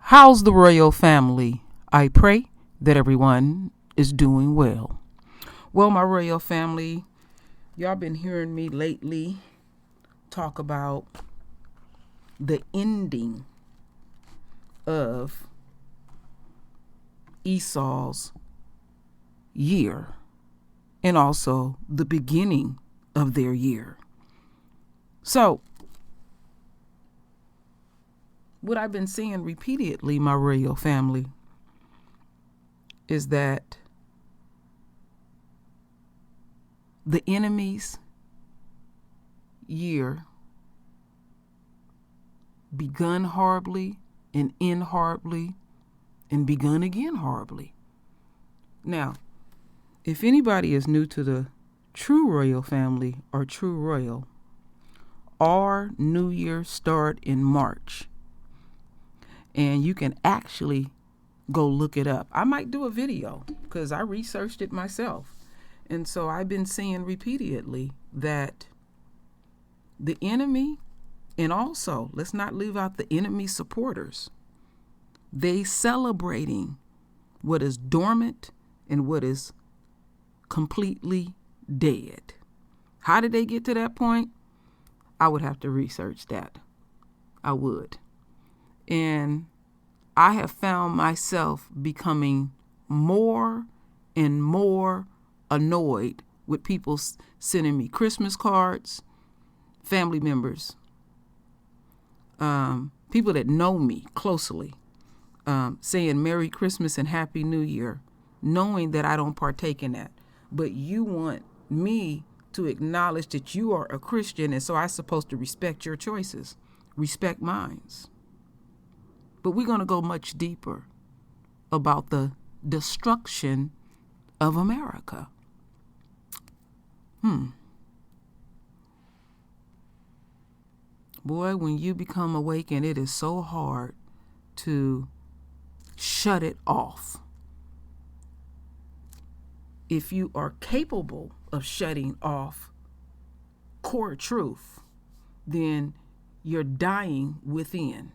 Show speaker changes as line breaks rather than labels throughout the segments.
How's the royal family? I pray that everyone is doing well. Well, my royal family, y'all been hearing me lately talk about the ending of Esau's year and also the beginning of their year. So, what I've been seeing repeatedly, my royal family, is that the enemy's year begun horribly and end horribly and begun again horribly. Now, if anybody is new to the true royal family or true royal, our new year start in March. And you can actually go look it up. I might do a video because I researched it myself. And so I've been seeing repeatedly that the enemy, and also let's not leave out the enemy supporters, they celebrating what is dormant and what is completely dead. How did they get to that point? I would have to research that. I would. And I have found myself becoming more and more annoyed with people sending me Christmas cards, family members, people that know me closely, saying Merry Christmas and Happy New Year, knowing that I don't partake in that. But you want me to acknowledge that you are a Christian, and so I'm supposed to respect your choices, respect mine. But we're going to go much deeper about the destruction of America. Boy, when you become awakened, it is so hard to shut it off. If you are capable of shutting off core truth, then you're dying within,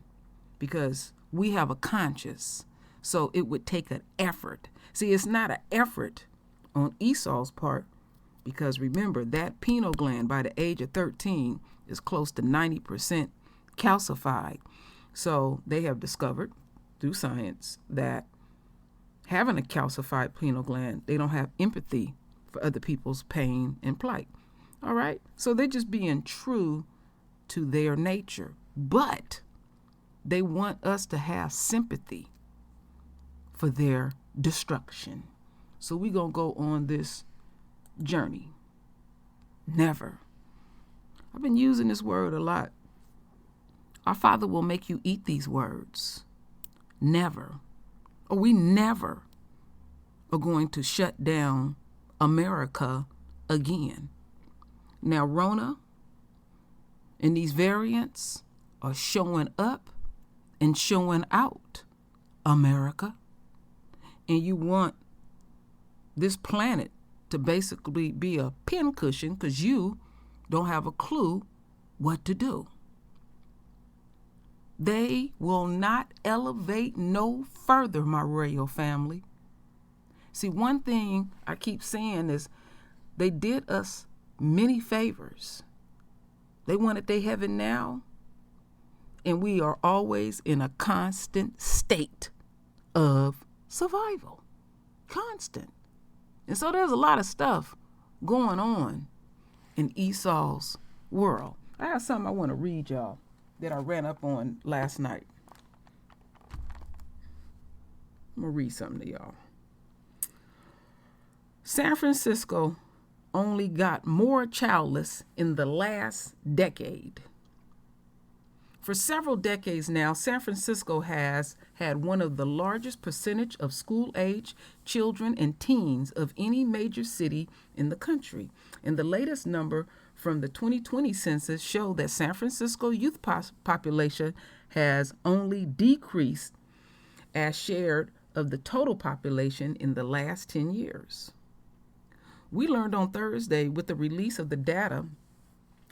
because we have a conscience. So it would take an effort. See, it's not an effort on Esau's part, because remember, that pineal gland by the age of 13 is close to 90% calcified. So they have discovered through science that having a calcified pineal gland, they don't have empathy for other people's pain and plight. All right? So they're just being true to their nature. But they want us to have sympathy for their destruction. So we're going to go on this journey. Never. I've been using this word a lot. Our Father will make you eat these words. Never. Or we never are going to shut down America again. Now, Rona and these variants are showing up and showing out America. And you want this planet to basically be a pincushion because you don't have a clue what to do. They will not elevate no further, my royal family. See, one thing I keep saying is they did us many favors. They wanted their heaven now, and we are always in a constant state of survival. Constant. And so there's a lot of stuff going on in Esau's world. I have something I want to read y'all that I ran up on last night. I'm going to read something to y'all. San Francisco only got more childless in the last decade. For several decades now, San Francisco has had one of the largest percentage of school-age children and teens of any major city in the country. And the latest number from the 2020 census show that San Francisco youth population has only decreased as shared of the total population in the last 10 years. We learned on Thursday with the release of the data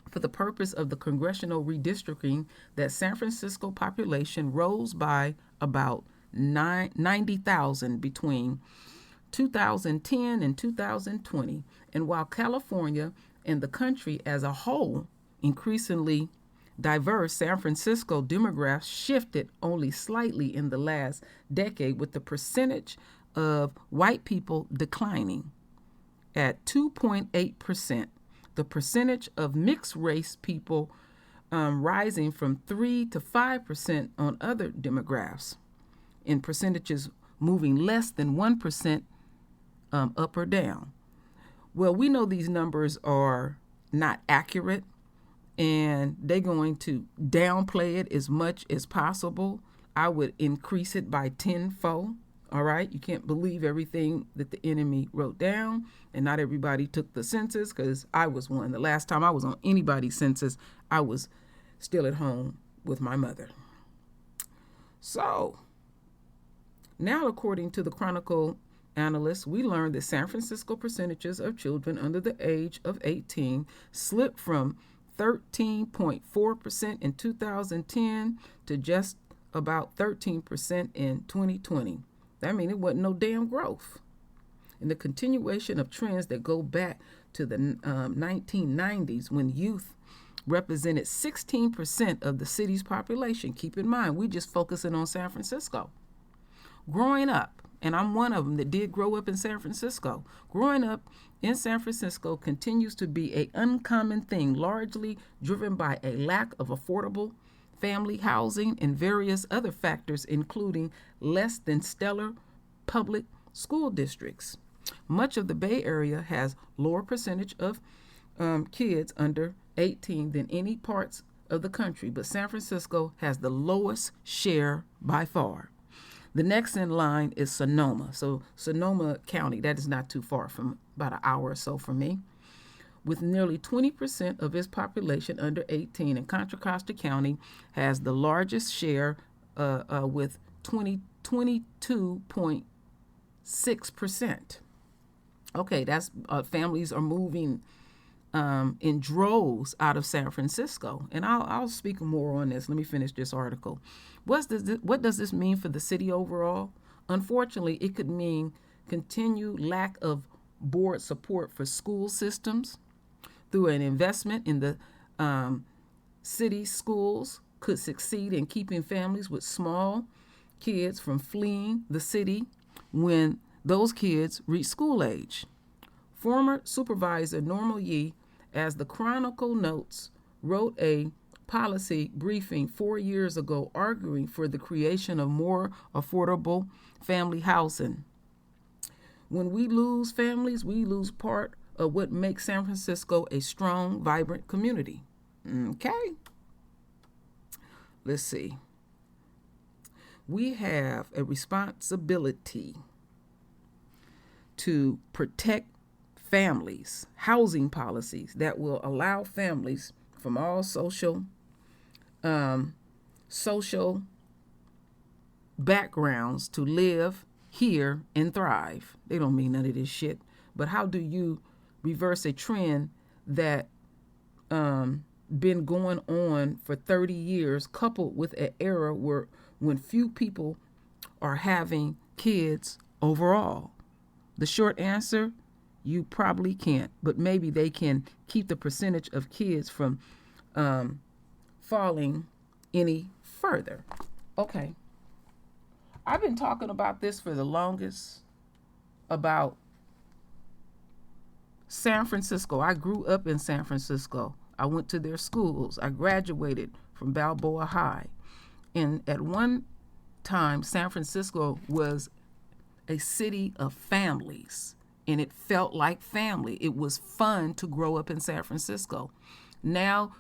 for the purpose of the congressional redistricting that San Francisco population rose by about 90,000 between 2010 and 2020. And while California and the country as a whole increasingly diverse, San Francisco demographics shifted only slightly in the last decade, with the percentage of white people declining at 2.8%. The percentage of mixed race people rising from 3 to 5% on other demographics, in percentages moving less than 1% up or down. Well, we know these numbers are not accurate, and they're going to downplay it as much as possible. I would increase it by tenfold. All right, you can't believe everything that the enemy wrote down, and not everybody took the census, because I was one. The last time I was on anybody's census, I was still at home with my mother. So now, according to the Chronicle analysts, we learned that San Francisco percentages of children under the age of 18 slipped from 13.4% in 2010 to just about 13% in 2020. That means it wasn't no damn growth. And the continuation of trends that go back to the 1990s, when youth represented 16% of the city's population. Keep in mind, we just focusing on San Francisco. Growing up, and I'm one of them that did grow up in San Francisco, growing up in San Francisco continues to be an uncommon thing, largely driven by a lack of affordable family housing and various other factors, including less than stellar public school districts. Much of the Bay Area has lower percentage of kids under 18 than any parts of the country, but San Francisco has the lowest share by far. The next in line is Sonoma. So Sonoma County, that is not too far, from about an hour or so from me, with nearly 20% of its population under 18, and Contra Costa County has the largest share with 22.6%. Okay, that's families are moving in droves out of San Francisco, and I'll speak more on this. Let me finish this article. What does this mean for the city overall? Unfortunately, it could mean continued lack of board support for school systems. Through an investment in the city schools could succeed in keeping families with small kids from fleeing the city when those kids reach school age. Former Supervisor Normal Yee, as the Chronicle notes, wrote a policy briefing 4 years ago arguing for the creation of more affordable family housing. When we lose families, we lose part of what makes San Francisco a strong, vibrant community. Okay. Let's see. We have a responsibility to protect families, housing policies that will allow families from all social backgrounds to live here and thrive. They don't mean none of this shit. But how do you reverse a trend that been going on for 30 years, coupled with an era when few people are having kids overall? The short answer, you probably can't, but maybe they can keep the percentage of kids from falling any further. Okay. I've been talking about this for the longest, about San Francisco. I grew up in San Francisco. I went to their schools. I graduated from Balboa High. And at one time, San Francisco was a city of families, and it felt like family. It was fun to grow up in San Francisco. Now,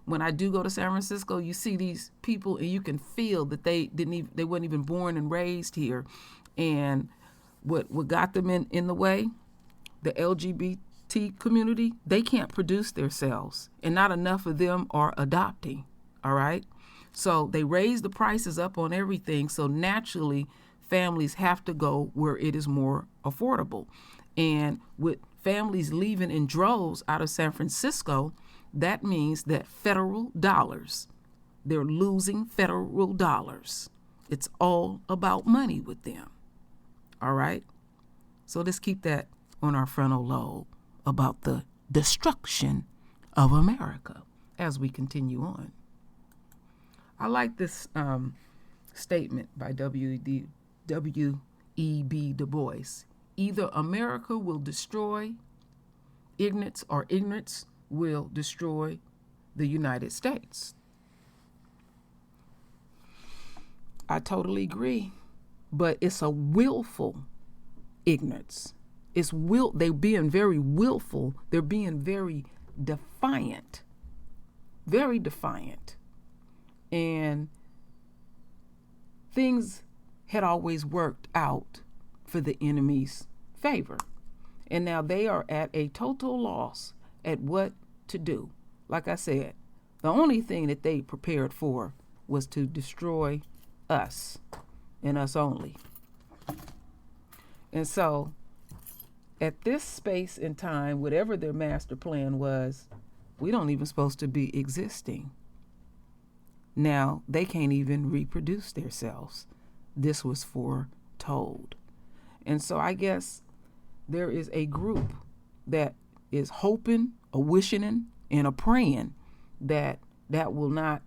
when I do go to San Francisco, you see these people, and you can feel that they weren't even born and raised here. And what got them in the way, the LGBT community, they can't produce themselves, and not enough of them are adopting. All right, so they raise the prices up on everything. So naturally, families have to go where it is more affordable. And with families leaving in droves out of San Francisco, that means that federal dollars, they're losing federal dollars. It's all about money with them. All right? So let's keep that on our frontal lobe about the destruction of America as we continue on. I like this statement by W.E.B. Du Bois. Either America will destroy ignorance or ignorance will destroy the United States. I totally agree, but it's a willful ignorance. They're being very willful. They're being very defiant, very defiant. And things had always worked out for the enemy's favor. And now they are at a total loss at what to do. Like I said, the only thing that they prepared for was to destroy us and us only. And so at this space and time, whatever their master plan was, we don't even supposed to be existing. Now they can't even reproduce themselves. This was foretold. And so I guess there is a group that is hoping, a wishing, and a praying that that will not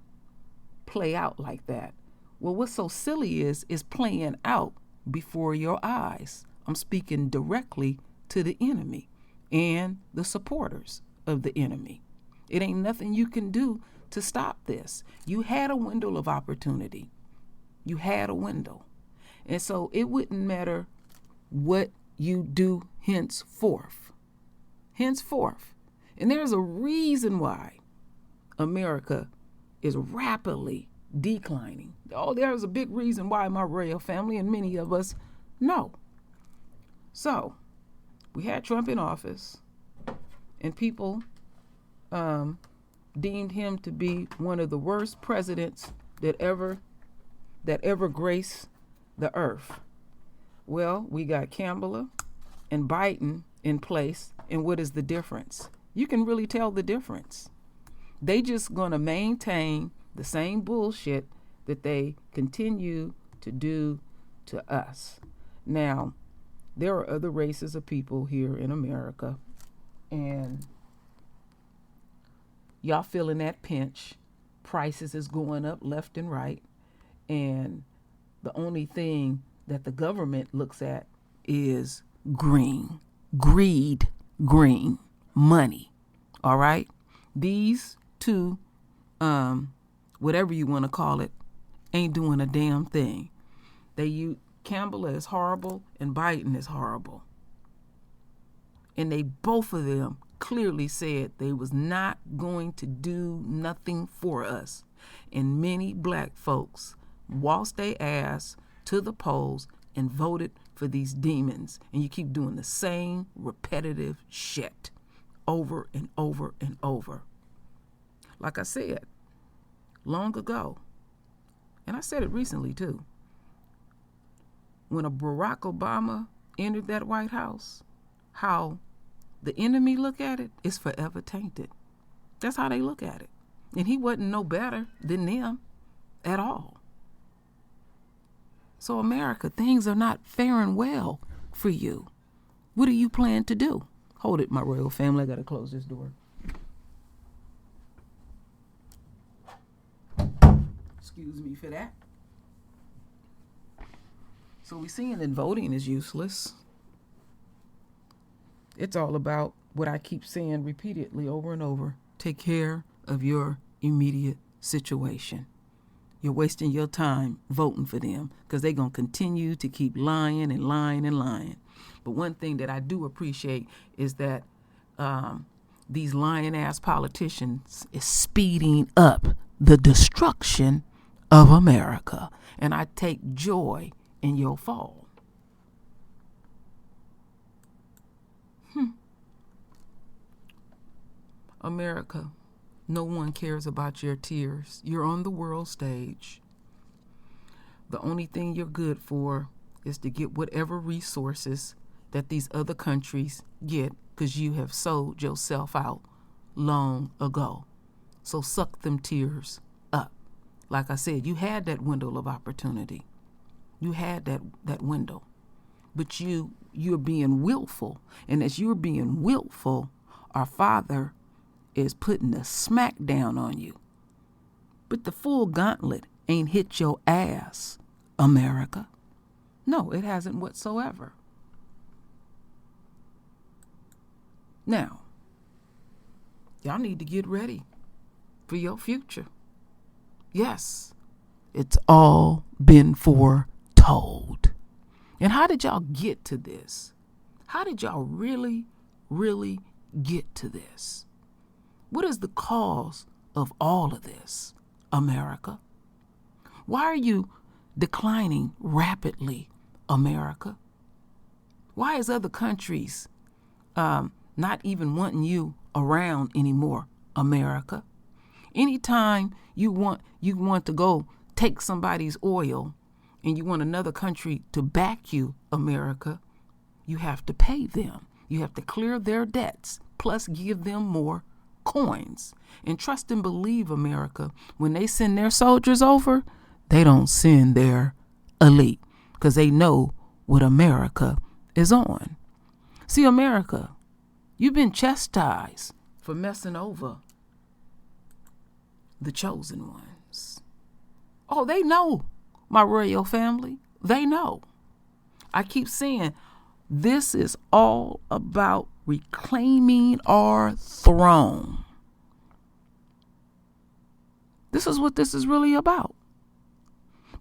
play out like that. Well, what's so silly is playing out before your eyes. I'm speaking directly to the enemy and the supporters of the enemy. It ain't nothing you can do to stop this. You had a window of opportunity. You had a window. And so it wouldn't matter what you do henceforth. Henceforth. And there's a reason why America is rapidly declining. Oh, there's a big reason why, my royal family, and many of us know. So, we had Trump in office, and people deemed him to be one of the worst presidents that ever graced the earth. Well, we got Kamala and Biden in place, and what is the difference? You can really tell the difference. They just gonna maintain the same bullshit that they continue to do to us. Now, there are other races of people here in America, and y'all feeling that pinch. Prices is going up left and right, and the only thing that the government looks at is green, greed, green, money. All right? These two, whatever you want to call it, ain't doing a damn thing. Campbell is horrible and Biden is horrible. And they both of them clearly said they was not going to do nothing for us. And many black folks waltzed their ass to the polls and voted for these demons. And you keep doing the same repetitive shit over and over and over. Like I said long ago, and I said it recently too, when a Barack Obama entered that White House, how the enemy look at it is forever tainted. That's how they look at it. And he wasn't no better than them at all. So America, things are not faring well for you. What do you plan to do? Hold it, my royal family. I got to close this door. Excuse me for that. So we're seeing that voting is useless. It's all about what I keep saying repeatedly over and over. Take care of your immediate situation. You're wasting your time voting for them because they're going to continue to keep lying and lying and lying. But one thing that I do appreciate is that these lying-ass politicians is speeding up the destruction of America. And I take joy in your fall. America, no one cares about your tears. You're on the world stage. The only thing you're good for is to get whatever resources that these other countries get because you have sold yourself out long ago. So suck them tears up. Like I said, you had that window of opportunity. You had that window. But you're being willful. And as you're being willful, our Father is putting a smack down on you. But the full gauntlet ain't hit your ass, America. No, it hasn't whatsoever. Now, y'all need to get ready for your future. Yes, it's all been foretold. And how did y'all get to this? How did y'all really, really get to this? What is the cause of all of this, America? Why are you declining rapidly, America? Why is other countries not even wanting you around anymore, America? Anytime you want to go take somebody's oil and you want another country to back you, America, you have to pay them. You have to clear their debts, plus give them more coins. And trust and believe, America, when they send their soldiers over, they don't send their elite, because they know what America is on. See, America, you've been chastised for messing over the chosen ones. Oh, they know, my royal family. They know. I keep saying this is all about reclaiming our throne. This is what this is really about.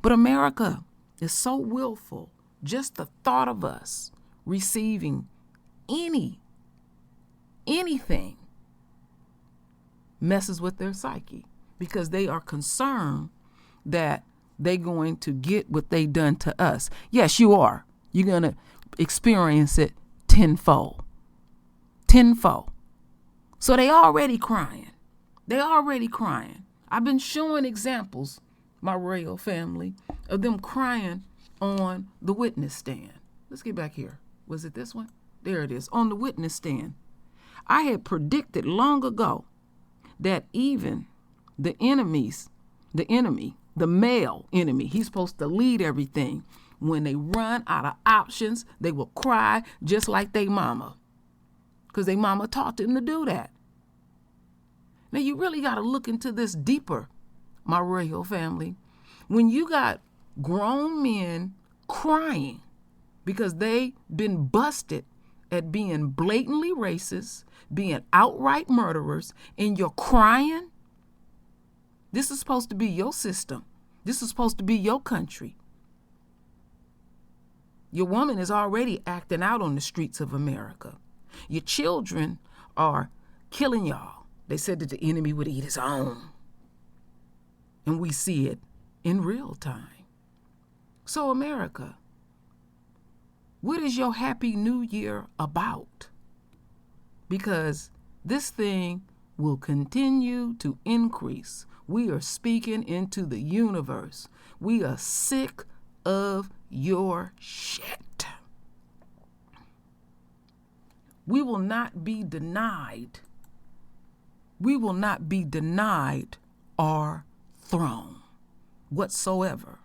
But America is so willful. Just the thought of us receiving anything messes with their psyche, because they are concerned that they're going to get what they done to us. Yes, you are. You're going to experience it tenfold. Tenfold. So they already crying. They already crying. I've been showing examples, my royal family, of them crying on the witness stand. Let's get back here. Was it this one? There it is, on the witness stand. I had predicted long ago that even the enemy, the male enemy, he's supposed to lead everything. When they run out of options, they will cry just like they mama, because they mama taught them to do that. Now, you really got to look into this deeper, my royal family. When you got grown men crying because they been busted at being blatantly racist, being outright murderers, and you're crying, this is supposed to be your system. This is supposed to be your country. Your woman is already acting out on the streets of America. Your children are killing y'all. They said that the enemy would eat his own. And we see it in real time. So, America, what is your Happy New Year about? Because this thing will continue to increase. We are speaking into the universe. We are sick of your shit. We will not be denied. We will not be denied our throne whatsoever.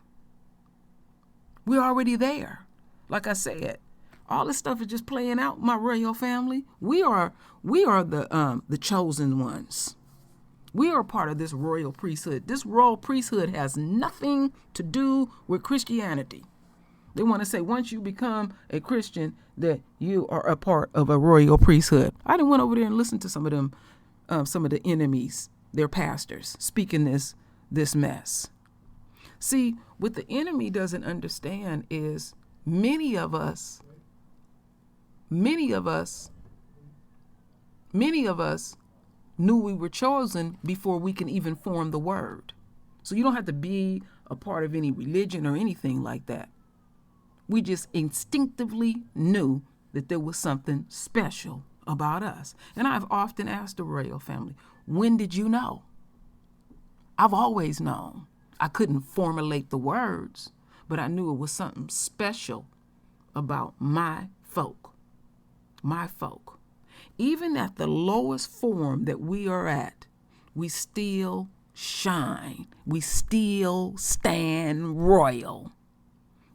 We're already there. Like I said, all this stuff is just playing out, my royal family. We are the chosen ones. We are part of this royal priesthood. This royal priesthood has nothing to do with Christianity. They want to say once you become a Christian that you are a part of a royal priesthood. I done went over there and listened to some of them, some of the enemies, their pastors, speaking this mess. See, what the enemy doesn't understand is many of us knew we were chosen before we can even form the word. So you don't have to be a part of any religion or anything like that. We just instinctively knew that there was something special about us. And I've often asked the royal family, when did you know? I've always known. I couldn't formulate the words, but I knew it was something special about my folk. My folk. Even at the lowest form that we are at, we still shine. We still stand royal.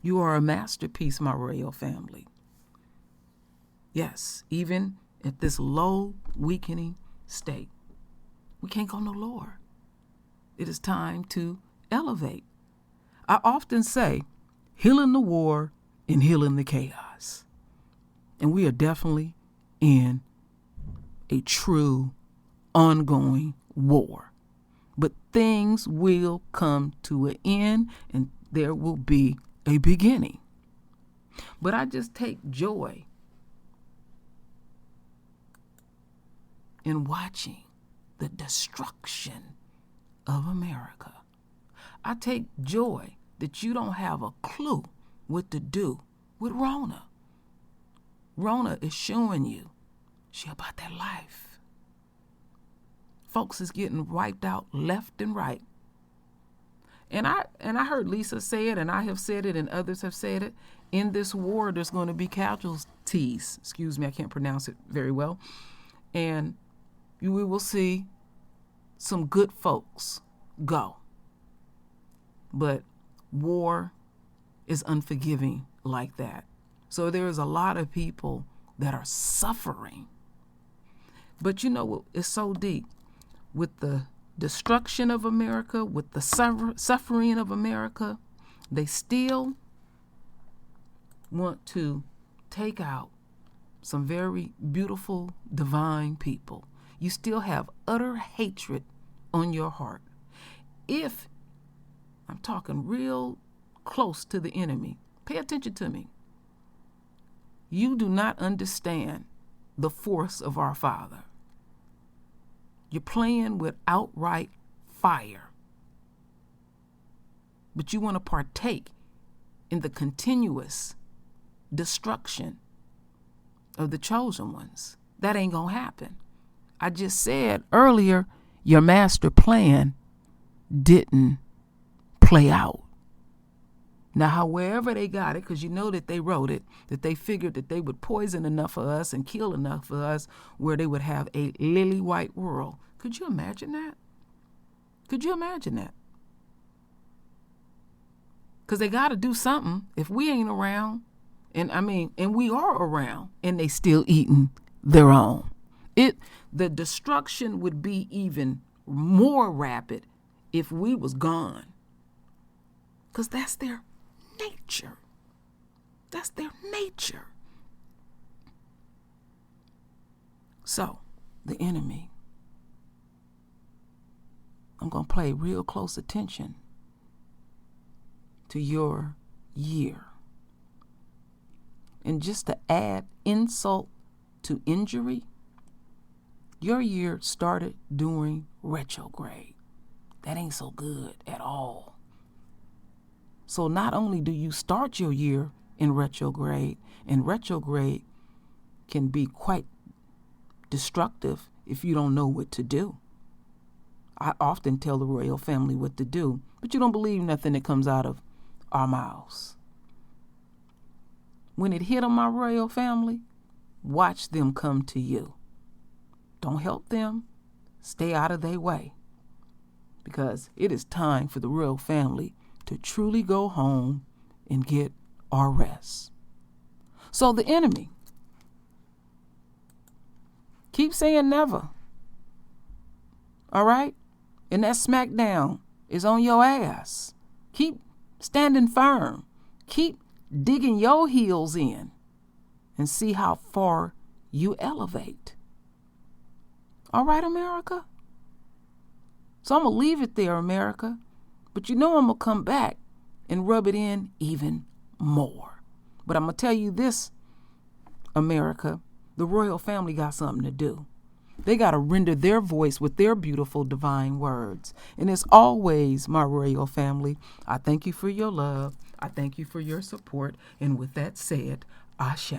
You are a masterpiece, my royal family. Yes, even at this low, weakening state, we can't go no lower. It is time to elevate. I often say, healing the war and healing the chaos. And we are definitely in a true, ongoing war. But things will come to an end and there will be a beginning. But I just take joy in watching the destruction of America. I take joy that you don't have a clue what to do with Rona. Rona is showing you she about that life. Folks is getting wiped out left and right. And I heard Lisa say it, and I have said it, and others have said it. In this war, there's going to be casualties. Excuse me, I can't pronounce it very well. And we will see some good folks go. But war is unforgiving like that. So there is a lot of people that are suffering. But you know, it's so deep. With the destruction of America, with the suffering of America, they still want to take out some very beautiful, divine people. You still have utter hatred on your heart. If I'm talking real close to the enemy, pay attention to me. You do not understand the force of our Father. You're playing with outright fire. But you want to partake in the continuous destruction of the chosen ones. That ain't going to happen. I just said earlier, your master plan didn't play out. Now, however they got it, because you know that they wrote it, that they figured that they would poison enough of us and kill enough of us where they would have a lily white world. Could you imagine that? Could you imagine that? Because they got to do something if we ain't around. And we are around, and they still eating their own. The destruction would be even more rapid if we was gone. Because that's their nature. That's their nature. So, the enemy, I'm going to pay real close attention to your year. And just to add insult to injury, your year started during retrograde. That ain't so good at all. So not only do you start your year in retrograde, and retrograde can be quite destructive if you don't know what to do. I often tell the royal family what to do, but you don't believe nothing that comes out of our mouths. When it hit on my royal family, watch them come to you. Don't help them. Stay out of their way. Because it is time for the royal family to truly go home and get our rest. So the enemy, keep saying never. All right? And that smackdown is on your ass. Keep standing firm. Keep digging your heels in and see how far you elevate. All right, America? So I'm going to leave it there, America. But you know I'm going to come back and rub it in even more. But I'm going to tell you this, America, the royal family got something to do. They got to render their voice with their beautiful divine words. And as always, my royal family, I thank you for your love. I thank you for your support. And with that said, Ashe.